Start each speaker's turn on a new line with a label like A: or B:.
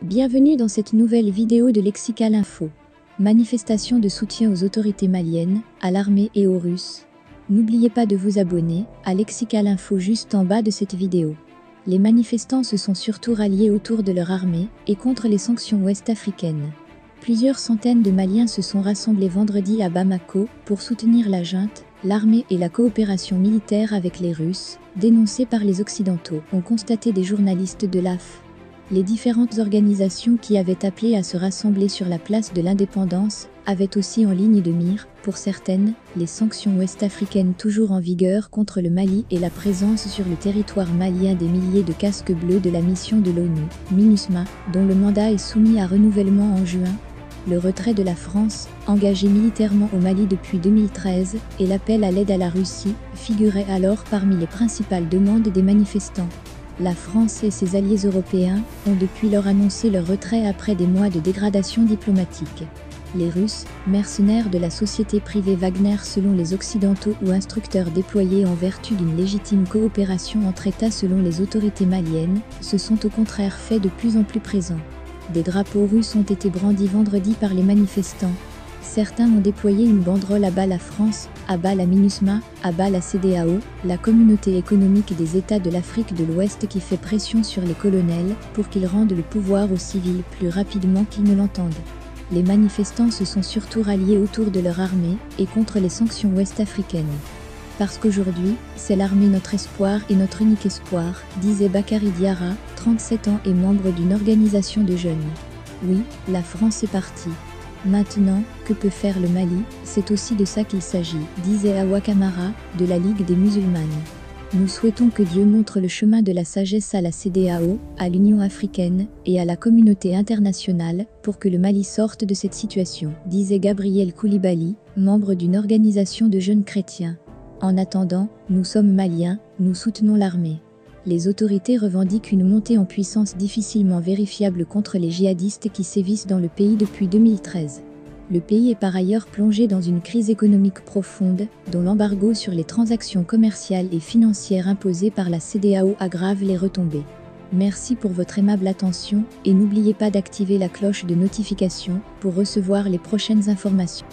A: Bienvenue dans cette nouvelle vidéo de Lexical Info. Manifestation de soutien aux autorités maliennes, à l'armée et aux Russes. N'oubliez pas de vous abonner à Lexical Info juste en bas de cette vidéo. Les manifestants se sont surtout ralliés autour de leur armée et contre les sanctions ouest-africaines. Plusieurs centaines de Maliens se sont rassemblés vendredi à Bamako pour soutenir la junte, l'armée et la coopération militaire avec les Russes, dénoncée par les Occidentaux, ont constaté des journalistes de l'AF. Les différentes organisations qui avaient appelé à se rassembler sur la place de l'Indépendance avaient aussi en ligne de mire, pour certaines, les sanctions ouest-africaines toujours en vigueur contre le Mali et la présence sur le territoire malien des milliers de casques bleus de la mission de l'ONU, MINUSMA, dont le mandat est soumis à renouvellement en juin. Le retrait de la France, engagée militairement au Mali depuis 2013, et l'appel à l'aide à la Russie, figuraient alors parmi les principales demandes des manifestants. La France et ses alliés européens ont depuis lors annoncé leur retrait après des mois de dégradation diplomatique. Les Russes, mercenaires de la société privée Wagner selon les Occidentaux ou instructeurs déployés en vertu d'une légitime coopération entre États selon les autorités maliennes, se sont au contraire fait de plus en plus présents. Des drapeaux russes ont été brandis vendredi par les manifestants. Certains ont déployé une banderole à bas la France, à bas la MINUSMA, à bas la CEDEAO, la communauté économique des États de l'Afrique de l'Ouest qui fait pression sur les colonels pour qu'ils rendent le pouvoir aux civils plus rapidement qu'ils ne l'entendent. Les manifestants se sont surtout ralliés autour de leur armée et contre les sanctions ouest-africaines. Parce qu'aujourd'hui, c'est l'armée notre espoir et notre unique espoir, disait Bakary Diarra, 37 ans et membre d'une organisation de jeunes. Oui, la France est partie. Maintenant, que peut faire le Mali, c'est aussi de ça qu'il s'agit, disait Awa Kamara, de la Ligue des musulmanes. Nous souhaitons que Dieu montre le chemin de la sagesse à la CEDEAO, à l'Union africaine et à la communauté internationale pour que le Mali sorte de cette situation, disait Gabriel Koulibaly, membre d'une organisation de jeunes chrétiens. En attendant, nous sommes maliens, nous soutenons l'armée. Les autorités revendiquent une montée en puissance difficilement vérifiable contre les djihadistes qui sévissent dans le pays depuis 2013. Le pays est par ailleurs plongé dans une crise économique profonde, dont l'embargo sur les transactions commerciales et financières imposées par la CEDEAO aggrave les retombées. Merci pour votre aimable attention et n'oubliez pas d'activer la cloche de notification pour recevoir les prochaines informations.